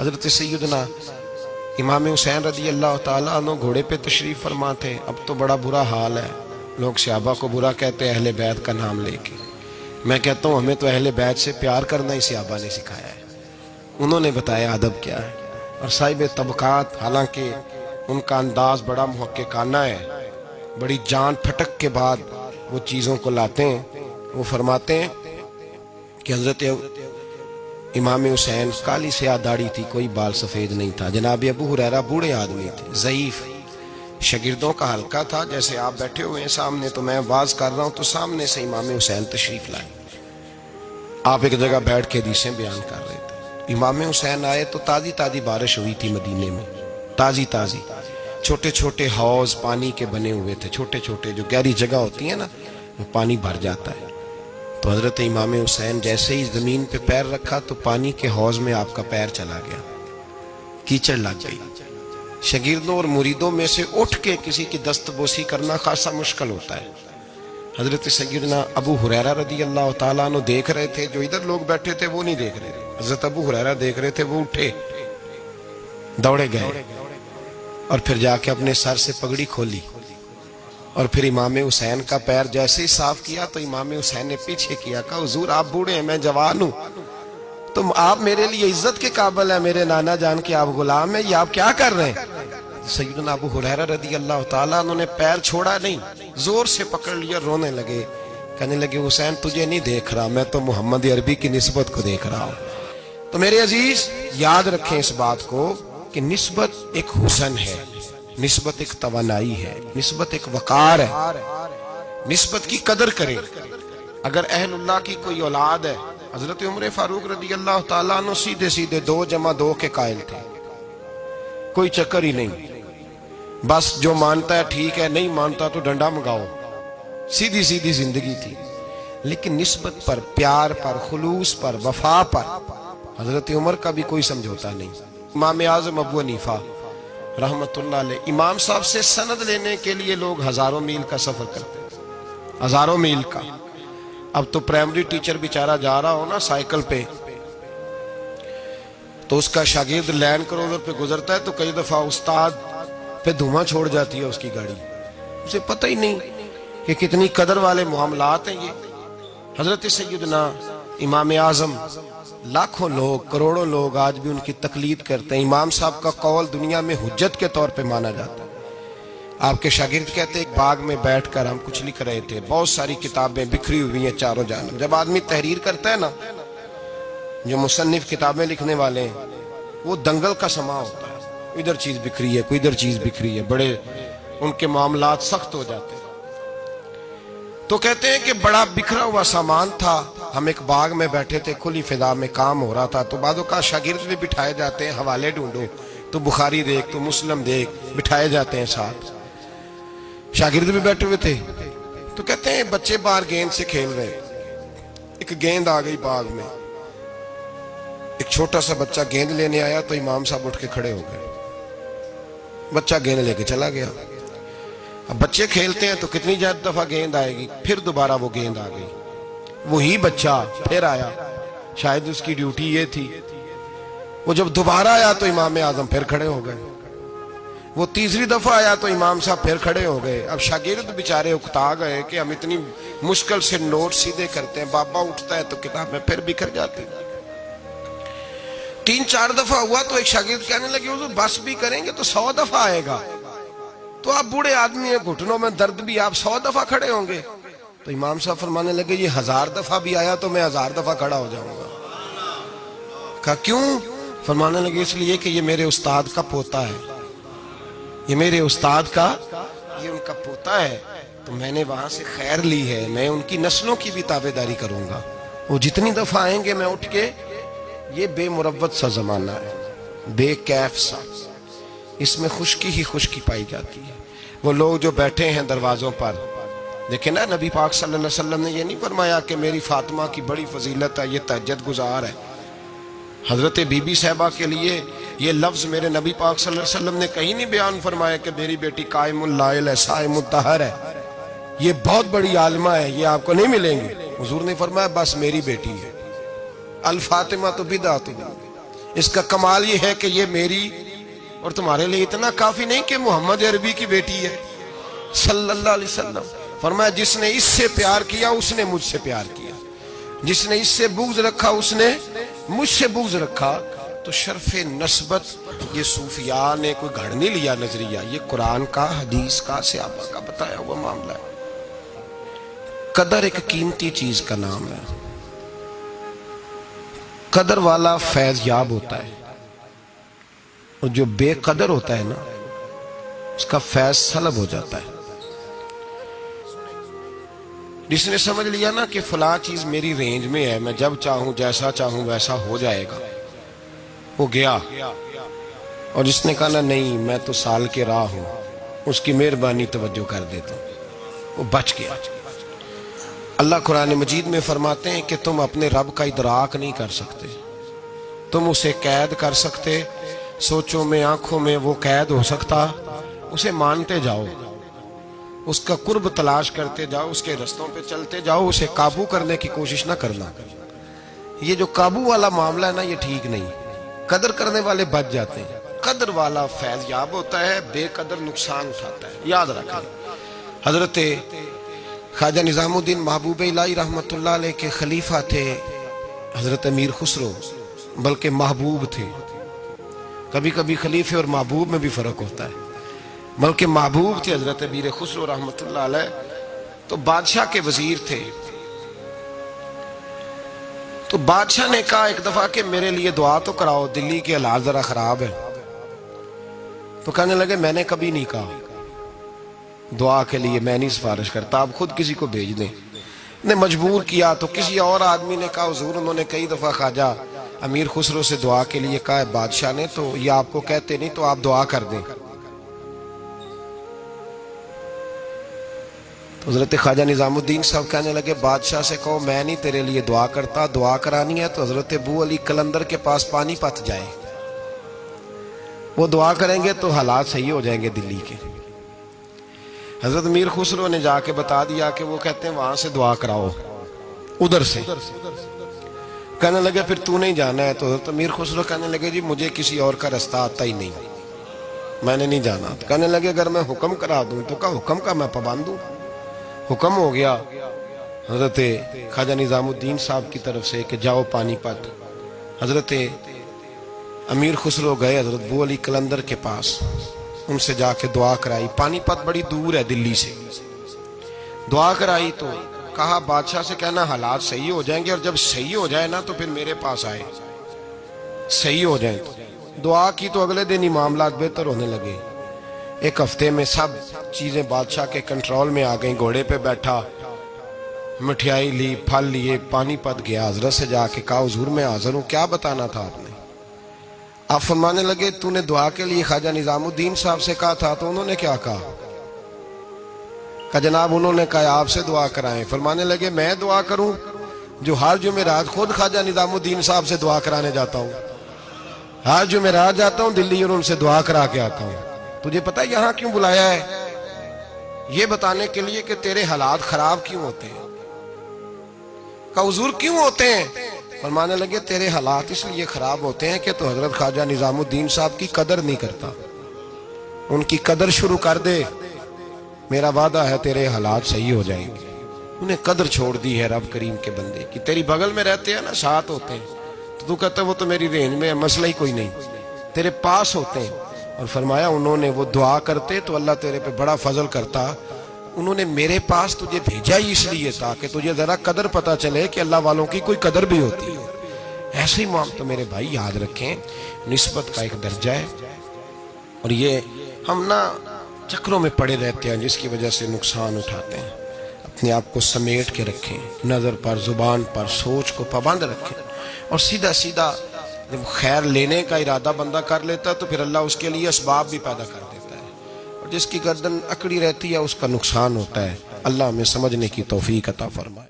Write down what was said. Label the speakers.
Speaker 1: हजरत सैयदना इमाम हुसैन रज़ी अल्लाह ताला अन्हु घोड़े पे तशरीफ़ फरमा थे। अब तो बड़ा बुरा हाल है, लोग सहाबा को बुरा कहते हैं अहले बैत का नाम लेके। मैं कहता हूँ हमें तो अहले बैत से प्यार करना ही सहाबा ने सिखाया है, उन्होंने बताया अदब क्या है। और साहिब तबकात, हालांकि उनका अंदाज बड़ा मुहक्किकाना है, बड़ी जान फटक के बाद वो चीज़ों को लाते हैं। वो फरमाते हैं कि हजरत इमाम हुसैन काली स्याह दाढ़ी थी, कोई बाल सफ़ेद नहीं था। जनाब अबू हुरैरा बूढ़े आदमी थे, ज़ईफ़, शागिर्दों का हल्का था। जैसे आप बैठे हुए हैं सामने, तो मैं वाज कर रहा हूँ तो सामने से इमाम हुसैन तशरीफ़ लाए, आप एक जगह बैठ के हदीसें बयान कर रहे थे। इमाम हुसैन आए तो ताज़ी ताज़ी बारिश हुई थी मदीने में, ताज़ी ताज़ी। छोटे छोटे हौज पानी के बने हुए थे, छोटे छोटे, जो गहरी जगह होती है ना, वो पानी भर जाता है। तो हजरत इमाम हुसैन जैसे ही ज़मीन पे पैर रखा तो पानी के हौज में आपका पैर चला गया, कीचड़ लग गई। शागिर्दों और मुरीदों में से उठ के किसी की दस्तबोसी करना खासा मुश्किल होता है। हजरत सैयदना अबू हुरैरा रज़ी अल्लाह ताला अन्हु देख रहे थे, जो इधर लोग बैठे थे वो नहीं देख रहे थे। हजरत अबू हुरैरा देख रहे थे, वो उठे, दौड़े गए और फिर जाके अपने सर से पगड़ी खोली और फिर इमाम हुसैन का पैर जैसे ही साफ किया तो इमाम हुसैन ने पीछे किया, कहा हुजूर आप बूढ़े हैं, मैं जवान हूँ, तुम आप मेरे लिए इज्जत के काबिल है, मेरे नाना जान के आप गुलाम है, ये आप क्या कर रहे हैं। सैयदना अबू हुरैरा रज़ी अल्लाह ताला उन्होंने पैर छोड़ा नहीं, जोर से पकड़ लिया, रोने लगे, कहने लगे हुसैन तुझे नहीं देख रहा, मैं तो मोहम्मद अरबी की निस्बत को देख रहा हूँ। तो मेरे अजीज याद रखें इस बात को कि निस्बत एक हुसन है, निस्बत एक तवानाई है, निस्बत एक वकार है, निस्बत की कदर करें। अगर अहलुल्लाह की कोई औलाद है, हजरत उमर फारूक रज़ी अल्लाह ताला अन्हु सीधे सीधे 2 + 2 के कायल थे, कोई चक्कर ही नहीं, बस जो मानता है ठीक है, नहीं मानता तो डंडा मंगाओ, सीधी सीधी जिंदगी थी। लेकिन निस्बत पर, प्यार पर, खुलूस पर, वफा पर हजरत उमर का भी कोई समझौता नहीं। इमाम आज़म अबू हनीफा रहमतुल्लाह अलैह, इमाम साहब से सनद लेने के लिए लोग हजारों मील का सफर करते, हजारों मील का। अब तो प्राइमरी टीचर बेचारा जा रहा हो ना साइकिल पे, तो उसका शागिर्द लैंड क्रूजर पे गुजरता है तो कई दफा उस्ताद पे धुआं छोड़ जाती है उसकी गाड़ी, उसे पता ही नहीं कि कितनी कदर वाले मामलात हैं ये। हजरत सैयदना इमाम आजम, लाखों लोग, करोड़ों लोग आज भी उनकी तकलीद करते हैं। इमाम साहब का कौल दुनिया में हुज्जत के तौर पे माना जाता है। आपके शागिर्द कहते एक बाग में बैठकर हम कुछ लिख रहे थे, बहुत सारी किताबें बिखरी हुई हैं चारों जानब। जब आदमी तहरीर करता है ना, जो मुसन्निफ किताबें लिखने वाले हैं, वो दंगल का समा होता है, इधर चीज बिखरी है, कोई इधर चीज बिखरी है, बड़े उनके मामलात सख्त हो जाते हैं। तो कहते हैं कि बड़ा बिखरा हुआ सामान था, हम एक बाग में बैठे थे, खुली फिजा में काम हो रहा था। तो बादों का शागिर्द भी बिठाए जाते हैं, हवाले ढूंढो तो बुखारी देख, तो मुस्लिम देख, बिठाए जाते हैं साथ, शागिर्द भी बैठे हुए थे। तो कहते हैं बच्चे बाहर गेंद से खेल रहे, एक गेंद आ गई बाग में, एक छोटा सा बच्चा गेंद लेने आया तो इमाम साहब उठ के खड़े हो गए, बच्चा गेंद लेके चला गया। अब बच्चे खेलते हैं तो कितनी ज्यादा दफा गेंद आएगी, फिर दोबारा वो गेंद आ गई, वही बच्चा फिर आया, शायद उसकी ड्यूटी ये थी। वो जब दोबारा आया तो इमाम आजम फिर खड़े हो गए, वो तीसरी दफा आया तो इमाम साहब फिर खड़े हो गए। अब शागिर्द बेचारे उकता गए कि हम इतनी मुश्किल से नोट सीधे करते हैं, बाबा उठता है तो किताब में फिर बिखर जाती। 3-4 दफा हुआ तो एक शागिर्द कहने लगे वो बस भी करेंगे तो 100 दफा आएगा, तो आप बूढ़े आदमी हैं, घुटनों में दर्द भी, आप 100 दफा खड़े होंगे। तो इमाम साहब फरमाने लगे ये 1000 दफा भी आया तो मैं 1000 दफा खड़ा हो जाऊंगा। कहा क्यों? फरमाने लगे इसलिए कि ये मेरे उस्ताद का पोता है, ये मेरे उस्ताद का, ये उनका पोता है, तो मैंने वहां से खैर ली है, मैं उनकी नस्लों की भी ताबेदारी करूंगा। वो जितनी दफा आएंगे मैं उठ के, ये बेमुरव्वत सा जमाना है, बेकैफ सा, इसमें खुशकी ही खुशकी पाई जाती है। वो लोग जो बैठे हैं दरवाजों पर, देखे ना, नबी पाक सल्लल्लाहु अलैहि वसल्लम ने ये नहीं फरमाया कि मेरी फातिमा की बड़ी फजीलत है, ये तहज्जुद गुजार है। हजरत बीबी साहबा के लिए ये लफ्ज मेरे नबी पाक सल्लल्लाहु अलैहि वसल्लम ने कहीं नहीं बयान फरमाया कि मेरी बेटी कायमुल लाइल है, साइमुत तहर है, ये बहुत बड़ी आलिमा है, ये आपको नहीं मिलेंगे। हुजूर ने फरमाया बस मेरी बेटी है, अल फातिमा तो बिदअत, इसका कमाल ये है कि ये मेरी और तुम्हारे लिए इतना काफी नहीं कि मोहम्मद अरबी की बेटी है सल्लल्लाहु अलैहि वसल्लम। फरमाया जिसने इससे प्यार किया उसने मुझसे प्यार किया, जिसने इससे बुग़्ज़ रखा उसने मुझसे बुग़्ज़ रखा। तो शर्फ़े नस्बत ये सूफिया ने कोई घड़ नहीं लिया नजरिया, ये कुरान का, हदीस का, सहाबा का बताया हुआ मामला है। कदर एक कीमती चीज का नाम है। कदर वाला फैज याब होता है और जो बेकदर होता है ना उसका फैज सलब हो जाता है। जिसने समझ लिया ना कि फला चीज मेरी रेंज में है, मैं जब चाहूं जैसा चाहूं वैसा हो जाएगा, वो गया। और जिसने कहा ना नहीं मैं तो साल के राह हूं, उसकी मेहरबानी तवज्जो कर देता हूं, वो बच गया। अल्लाह कुरान मजीद में फरमाते हैं कि तुम अपने रब का इदराक नहीं कर सकते, तुम उसे कैद कर सकते, सोचों में आंखों में वो कैद हो सकता। उसे मानते जाओ, उसका कुर्ब तलाश करते जाओ, उसके रस्तों पे चलते जाओ, उसे काबू करने की कोशिश ना करना। ये जो काबू वाला मामला है ना ये ठीक नहीं। कदर करने वाले बच जाते हैं, कदर वाला फैज याब होता है, बेकदर नुकसान उठाता है। याद रखें हजरत ख्वाजा निजामुद्दीन महबूब इलाही रहमतुल्लाह अलैह के खलीफा थे हजरत अमीर खुसरो, बल्कि महबूब थे। कभी कभी खलीफे और महबूब में भी फर्क होता है, बल्कि महबूब थे हजरत अमीर खुसरो रहमतुल्लाह अलैह। तो बादशाह के वजीर थे। तो बादशाह ने कहा एक दफा कि मेरे लिए दुआ तो कराओ, दिल्ली के हालात जरा खराब है। तो कहने लगे मैंने कभी नहीं कहा दुआ के लिए, मैं नहीं सिफारिश करता, आप खुद किसी को भेज दें। ने मजबूर किया तो किसी और आदमी ने कहा हुजूर उन्होंने कई दफा ख्वाजा अमीर खुसरो से दुआ के लिए कहा है बादशाह ने, तो ये आपको कहते नहीं, तो आप दुआ कर दें। तो हजरत ख्वाजा निजामुद्दीन साहब कहने लगे बादशाह से कहो मैं नहीं तेरे लिए दुआ करता, दुआ करानी है तो हजरत अबू अली कलंदर के पास पानीपत जाए, वो दुआ करेंगे तो हालात सही हो जाएंगे दिल्ली के। हजरत मीर खुसरो ने जाके बता दिया कि वो कहते हैं वहां से दुआ कराओ, उधर से। कहने लगे फिर तू नहीं जाना है? तो हजरत मीर खुसरो कहने लगे जी मुझे किसी और का रास्ता आता ही नहीं, मैंने नहीं जाना। तो कहने लगे अगर मैं हुक्म करा दूं तो क्या हुक्म का मैं पाबंद हूं? हुक्म हो गया हजरत ख्वाजा निजामुद्दीन साहब की तरफ से कि जाओ पानीपत। हजरत अमीर खुसरो गए हजरत अबू अली कलंदर के पास, उनसे जाके दुआ कराई। पानीपत बड़ी दूर है दिल्ली से। दुआ कराई तो कहा बादशाह से कहना हालात सही हो जाएंगे और जब सही हो जाए ना तो फिर मेरे पास आए, सही हो जाए तो। दुआ की तो अगले दिन ही मामला बेहतर होने लगे। एक हफ्ते में सब चीजें बादशाह के कंट्रोल में आ गई। घोड़े पे बैठा, मिठाई ली, फल लिए, पानीपत गया। हजरत से जाके कहा हुजूर मैं हाजिर हूं, क्या बताना था आपने? आप फरमाने लगे तूने दुआ के लिए ख्वाजा निजामुद्दीन साहब से कहा था, तो उन्होंने क्या कहा? जनाब उन्होंने कहा आपसे दुआ कराएं। फरमाने लगे मैं दुआ करूं जो हर जुमेरात खुद ख्वाजा निजामुद्दीन साहब से दुआ कराने जाता हूं, हर जुमेरात जाता हूं दिल्ली और उनसे दुआ करा के आता हूं। तुझे पता है यहां क्यों बुलाया है? ये बताने के लिए कि तेरे हालात खराब क्यों होते हैं। कहा हुजूर क्यों होते हैं? फरमाने लगे तेरे हालात इसलिए खराब होते हैं कि तो हजरत ख्वाजा निजामुद्दीन साहब की कदर नहीं करता। उनकी कदर शुरू कर दे, मेरा वादा है तेरे हालात सही हो जाएंगे। उन्हें कदर छोड़ दी है रब करीम के बंदे की। तेरी बगल में रहते हैं ना, साथ होते हैं, तो तू कहता वो तो मेरी रेंज में है, मसला ही कोई नहीं, तेरे पास होते हैं। और फरमाया उन्होंने वो दुआ करते तो अल्लाह तेरे पे बड़ा फजल करता। उन्होंने मेरे पास तुझे भेजा ही इसलिए ताकि तुझे जरा कदर पता चले कि अल्लाह वालों की कोई कदर भी होती है। ऐसे ही माम तो मेरे भाई याद रखें, निस्बत का एक दर्जा है और ये हम ना चक्रों में पड़े रहते हैं जिसकी वजह से नुकसान उठाते हैं। अपने आप को समेट के रखें, नजर पर, जुबान पर, सोच को पाबंद रखें और सीधा सीधा जब खैर लेने का इरादा बंदा कर लेता तो फिर अल्लाह उसके लिए असबाब भी पैदा कर देता है और जिसकी गर्दन अकड़ी रहती है उसका नुकसान होता है। अल्लाह हमें समझने की तौफीक अता फरमाए।